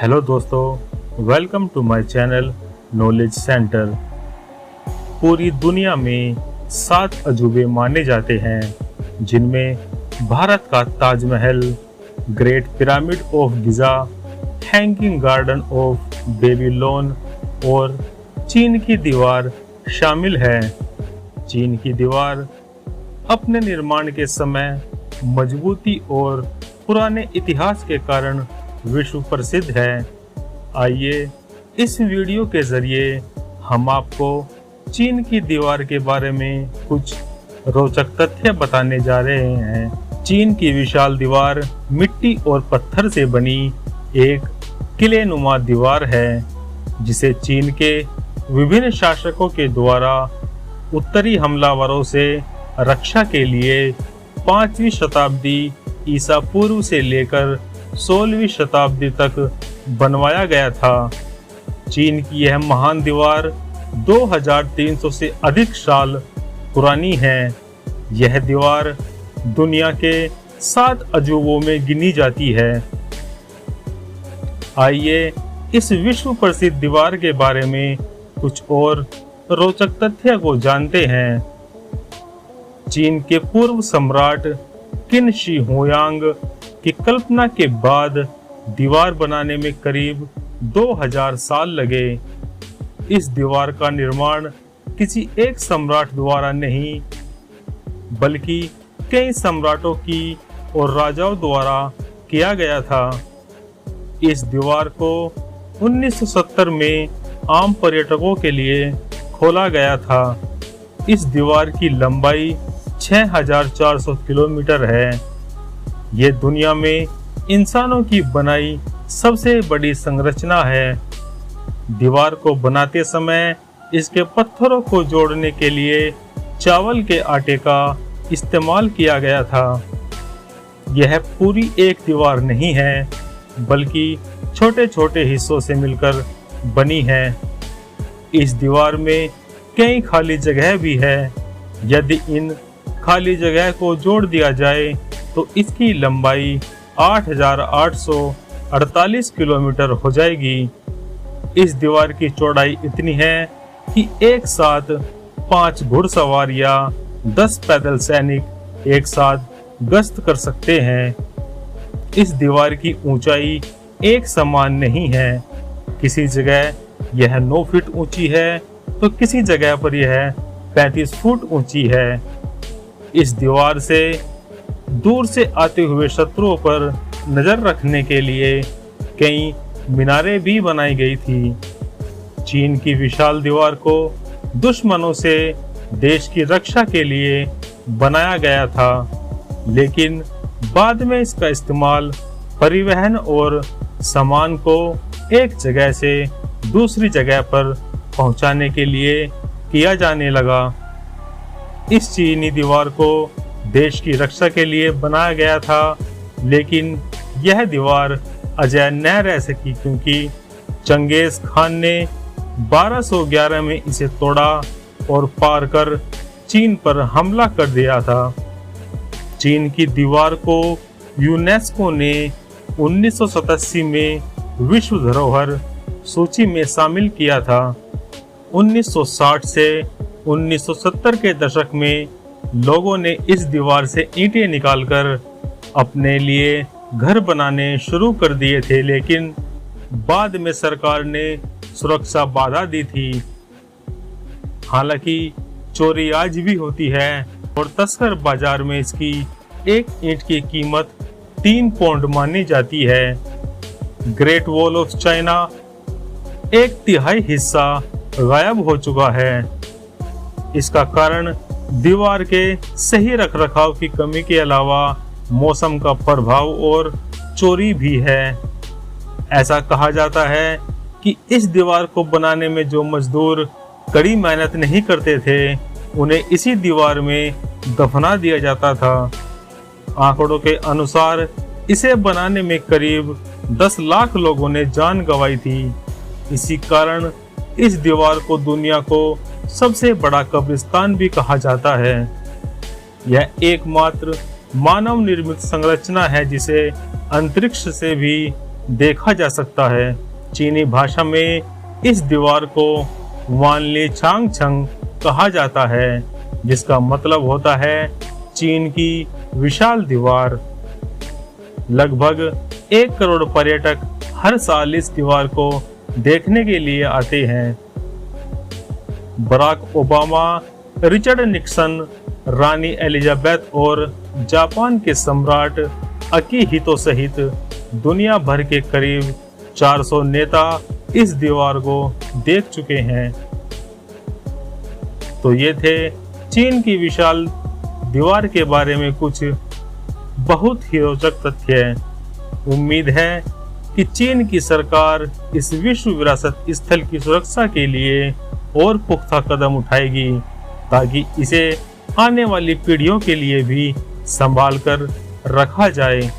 Hello दोस्तों, welcome to my channel knowledge centre. पूरी दुनिया में 7 अजूबे माने जाते हैं, जिनमें भारत का Taj Mahal, great pyramid of Giza, hanging garden of Babylon और चीन की दीवार शामिल है। चीन की दीवार अपने निर्माण के समय मजबूती और पुराने इतिहास के कारण विश्व प्रसिद्ध है। आइए इस वीडियो के जरिए हम आपको चीन की दीवार के बारे में कुछ रोचक तथ्य बताने जा रहे हैं। चीन की विशाल दीवार मिट्टी और पत्थर से बनी एक किलेनुमा दीवार है, जिसे चीन के विभिन्न शासकों के द्वारा उत्तरी हमलावरों से रक्षा के लिए 5वीं शताब्दी ईसा पूर्व से लेकर 16वीं शताब्दी तक बनवाया गया था। चीन की यह महान दीवार 2300 से अधिक साल पुरानी है। यह दीवार दुनिया के 7 अजूबों में गिनी जाती है। आइए इस विश्व प्रसिद्ध दीवार के बारे में कुछ और रोचक तथ्य को जानते हैं। चीन के पूर्व सम्राट किन शी हुयांग की कल्पना के बाद दीवार बनाने में करीब 2000 साल लगे। इस दीवार का निर्माण किसी एक सम्राट द्वारा नहीं, बल्कि कई सम्राटों की और राजाओं द्वारा किया गया था। इस दीवार को 1970 में आम पर्यटकों के लिए खोला गया था। इस दीवार की लंबाई 6400 किलोमीटर है। ये दुनिया में इंसानों की बनाई सबसे बड़ी संरचना है। दीवार को बनाते समय इसके पत्थरों को जोड़ने के लिए चावल के आटे का इस्तेमाल किया गया था। यह पूरी एक दीवार नहीं है, बल्कि छोटे छोटे हिस्सों से मिलकर बनी है। इस दीवार में कई खाली जगह भी है। यदि इन खाली जगह को जोड़ दिया जाए तो इसकी लंबाई 8848 किलोमीटर हो जाएगी। इस दीवार की चौड़ाई इतनी है कि एक साथ 5 घुड़सवार या 10 पैदल सैनिक एक साथ गश्त कर सकते हैं। इस दीवार की ऊंचाई एक समान नहीं है। किसी जगह यह 9 फीट ऊंची है तो किसी जगह पर यह 35 फुट ऊंची है। इस दीवार से दूर से आते हुए शत्रुओं पर नजर रखने के लिए कई मीनारें भी बनाई गई थी। चीन की विशाल दीवार को दुश्मनों से देश की रक्षा के लिए बनाया गया था, लेकिन बाद में इसका इस्तेमाल परिवहन और सामान को एक जगह से दूसरी जगह पर पहुंचाने के लिए किया जाने लगा। इस चीनी दीवार को देश की रक्षा के लिए बनाया गया था, लेकिन यह दीवार अजेय न रह सकी क्योंकि चंगेज खान ने 1211 में इसे तोड़ा और पार कर चीन पर हमला कर दिया था। चीन की दीवार को यूनेस्को ने 1987 में विश्व धरोहर सूची में शामिल किया था। 1960 से 1970 के दशक में लोगों ने इस दीवार से ईंटें निकालकर अपने लिए घर बनाने शुरू कर दिए थे, लेकिन बाद में सरकार ने सुरक्षा बाधा दी थी। हालांकि चोरी आज भी होती है और तस्कर बाजार में इसकी एक ईंट की कीमत 3 पौंड मानी जाती है। ग्रेट वॉल ऑफ चाइना 1/3 हिस्सा गायब हो चुका है। इसका कारण दीवार के सही रखरखाव की कमी के अलावा मौसम का प्रभाव और चोरी भी है। ऐसा कहा जाता है कि इस दीवार को बनाने में जो मजदूर कड़ी मेहनत नहीं करते थे, उन्हें इसी दीवार में दफना दिया जाता था। आंकड़ों के अनुसार इसे बनाने में करीब 10 लाख लोगों ने जान गंवाई थी। इसी कारण इस दीवार को दुनिया को सबसे बड़ा कब्रिस्तान भी कहा जाता है। यह एकमात्र मानव निर्मित संरचना है जिसे अंतरिक्ष से भी देखा जा सकता है। चीनी भाषा में इस दीवार को वानली चांगछंग कहा जाता है, जिसका मतलब होता है चीन की विशाल दीवार। लगभग 1 करोड़ पर्यटक हर साल इस दीवार को देखने के लिए आते हैं। बराक ओबामा, रिचर्ड निक्सन, रानी एलिजाबेथ और जापान के सम्राट अकिहितो सहित दुनिया भर के करीब 400 नेता इस दीवार को देख चुके हैं। तो ये थे चीन की विशाल दीवार के बारे में कुछ बहुत ही रोचक तथ्य। उम्मीद है कि चीन की सरकार इस विश्व विरासत स्थल की सुरक्षा के लिए और पुख्ता कदम उठाएगी, ताकि इसे आने वाली पीढ़ियों के लिए भी संभाल कर रखा जाए।